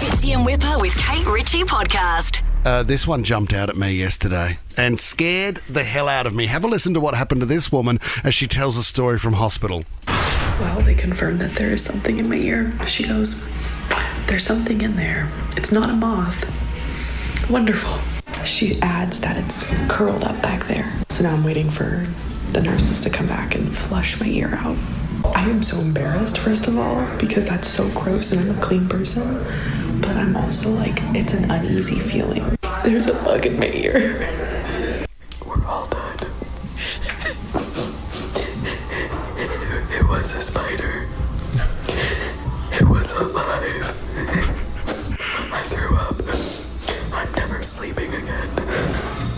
Fitzy and Whipper with Kate Ritchie podcast. This one jumped out at me yesterday and scared the hell out of me. Have a listen to what happened to this woman as she tells a story from hospital. Well, they confirmed that there is something in my ear. She goes, there's something in there. It's not a moth. Wonderful. She adds that it's curled up back there. So now I'm waiting for the nurses to come back and flush my ear out. I am so embarrassed, first of all, because that's so gross and I'm a clean person. But I'm also like, it's an uneasy feeling. There's a bug in my ear. We're all done. It was a spider. It was alive. I threw up. I'm never sleeping again.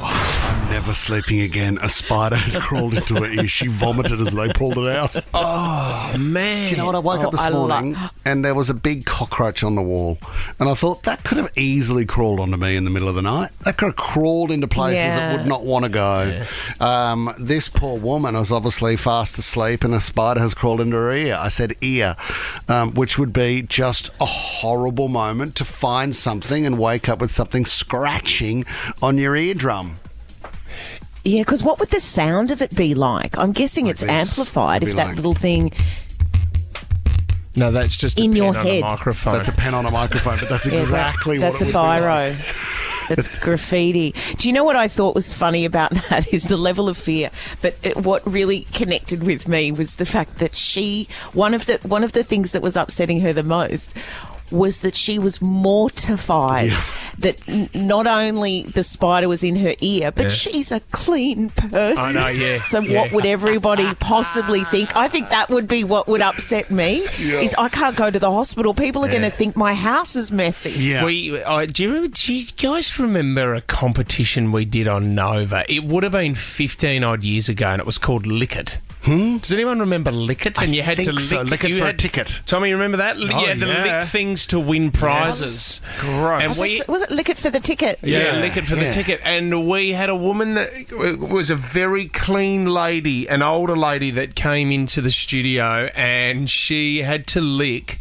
I'm never sleeping again. A spider had crawled into her ear. She vomited as they pulled it out. Oh, man. Do you know what? I woke up this morning and there was a big cockroach on the wall. And I thought that could have easily crawled onto me in the middle of the night. That could have crawled into places it would not want to go. Yeah. This poor woman was obviously fast asleep and a spider has crawled into her ear. I said ear, which would be just a horrible moment to find something and wake up with something scratching on your eardrum. Yeah, because what would the sound of it be like? I'm guessing it's amplified if that little thing... No, that's just in a pen your on head. a microphone. That's a pen on a microphone, but that's exactly what it would be biro. like. That's graffiti. Do you know what I thought was funny about that is the level of fear? But what really connected with me was the fact that one of the things that was upsetting her the most was that she was mortified that not only the spider was in her ear, but she's a clean person. I know, yeah. So what would everybody possibly think? I think that would be what would upset me, is I can't go to the hospital. People are going to think my house is messy. Yeah. Do you guys remember a competition we did on Nova? It would have been 15-odd years ago, and it was called Lick It. Does anyone remember Lick It? And you had to lick so. Lick it for a ticket. Tommy, remember that? You had to lick things to win prizes. Gross. And was it Lick It for the ticket? Yeah, Lick It for the ticket. And we had a woman that was a very clean lady, an older lady that came into the studio, and she had to lick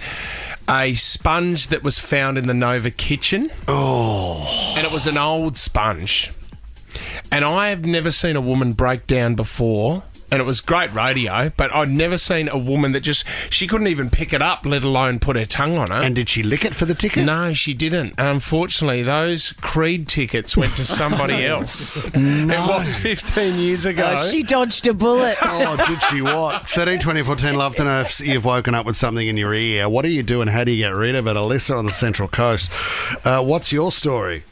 a sponge that was found in the Nova kitchen. Oh. And it was an old sponge. And I have never seen a woman break down before. And it was great radio, but I'd never seen a woman that she couldn't even pick it up, let alone put her tongue on it. And did she lick it for the ticket? No, she didn't. And unfortunately, those Creed tickets went to somebody else. No. It was 15 years ago. She dodged a bullet. Oh, did she what? 13 24 10, love to know if you've woken up with something in your ear. What do you do and how do you get rid of it? Alyssa on the Central Coast. What's your story?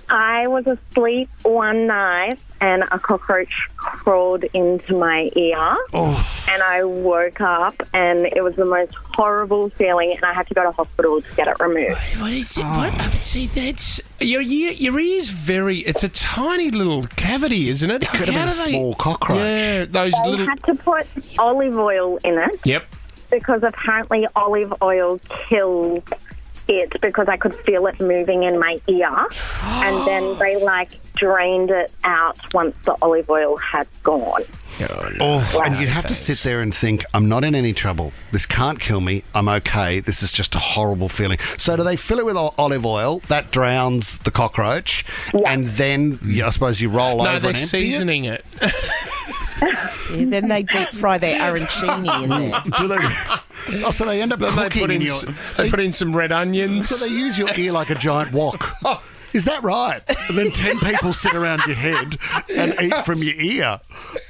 I was asleep one night and a cockroach crawled into my ear. Oh. And I woke up and it was the most horrible feeling and I had to go to hospital to get it removed. What is it? See, that's... Your ear's very... It's a tiny little cavity, isn't it? It could have been a small cockroach. Yeah, those I little... had to put olive oil in it. Yep. Because apparently olive oil kills it because I could feel it moving in my ear. And then they drained it out once the olive oil had gone. And you'd have to sit there and think, I'm not in any trouble. This can't kill me. I'm okay. This is just a horrible feeling. So do they fill it with olive oil? That drowns the cockroach. Yeah. And then, I suppose, you roll over and empty they're seasoning it. Then they deep fry their arancini in there. Do they? Oh, so they end up cooking in your... They put in some red onions. So they use your ear like a giant wok. Is that right? And then 10 people sit around your head and eat from your ear.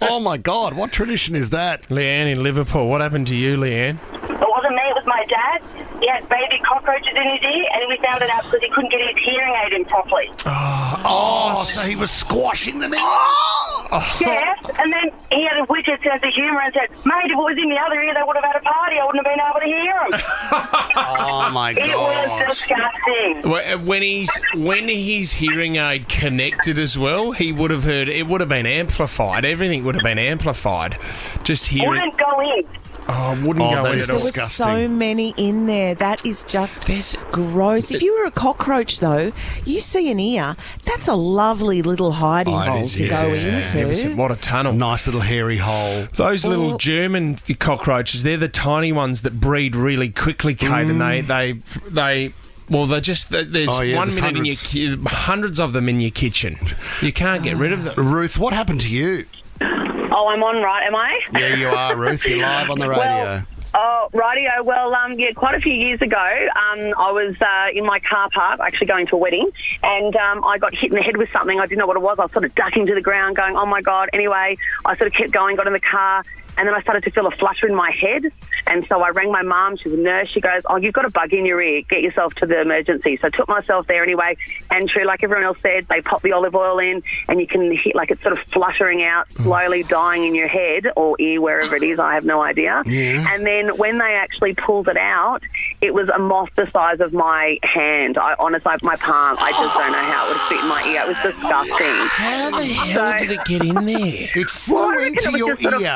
Oh, my God. What tradition is that? Leanne in Liverpool. What happened to you, Leanne? It wasn't me. It was my dad. He had baby cockroaches in his ear, and we found it out because he couldn't get his hearing aid in properly. So he was squashing them in. Yes, and then he had a wicked sense of humour and said, mate, if it was in the other ear, they would have had a party. I wouldn't have been able to hear them. Oh, my God. It was disgusting. When his hearing aid connected as well, he would have heard, it would have been amplified. Everything would have been amplified. Just hearing. Wouldn't go in. Wouldn't go in at There all. were so many in there. That is just gross. If you were a cockroach, though, you see an ear, that's a lovely little hiding hole to go into. What a tunnel. Nice little hairy hole. Those little German cockroaches, they're the tiny ones that breed really quickly, Kate, and they Well, there's Oh, yeah, one there's minute hundreds of them in your kitchen. You can't get rid of them. Ruth, what happened to you? Oh, I'm on, right, am I? Yeah, you are, Ruth. You're live on the radio. Oh, rightio. Well, quite a few years ago, I was in my car park, actually going to a wedding, and I got hit in the head with something. I didn't know what it was. I was sort of ducking to the ground, going, oh, my God. Anyway, I sort of kept going, got in the car, and then I started to feel a flutter in my head. And so I rang my mum. She's a nurse. She goes, oh, you've got a bug in your ear. Get yourself to the emergency. So I took myself there anyway. And true, like everyone else said, they pop the olive oil in and you can hit, like, it's sort of fluttering out, slowly dying in your head or ear, wherever it is. I have no idea. Yeah. And then when they actually pulled it out, it was a moth the size of my hand. Honestly, my palm. I just don't know how it would fit in my ear. It was disgusting. How the hell did it get in there? It flew into your ear.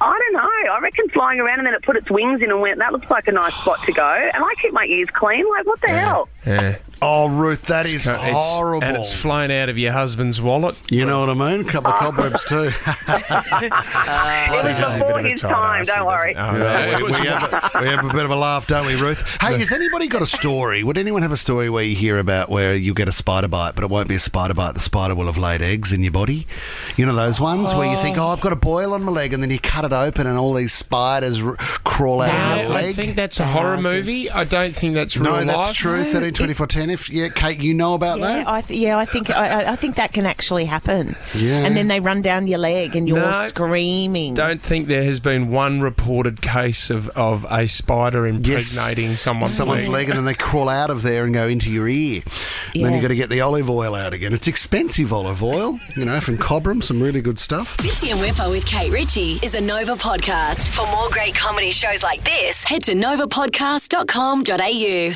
I don't know. I reckon flying around and then it put its wings in and went, that looks like a nice spot to go. And I keep my ears clean. Like, what the hell? Yeah. Oh, Ruth, that is horrible. And it's flown out of your husband's wallet. You know what I mean? A couple of cobwebs too. It was before his time, don't worry. We have a bit of a laugh, don't we, Ruth? Hey, has anybody got a story? Would anyone have a story where you hear about where you get a spider bite, but it won't be a spider bite? The spider will have laid eggs in your body. You know those ones where you think, oh, I've got a boil on my leg, and then you cut it open and all these spiders crawl out of your leg. I think that's a horror movie. I don't think that's real life. No, that's true. 13, 24, 10. Kate, you know about that? I think that can actually happen. Yeah. And then they run down your leg and you're screaming. Don't think there has been one reported case of a spider impregnating someone's leg, and then they crawl out of there and go into your ear. And then you've got to get the olive oil out again. It's expensive olive oil, from Cobram, some really good stuff. Fitzy and Whipper with Kate Ritchie is a Nova podcast. For more great comedy shows like this, head to novapodcast.com.au.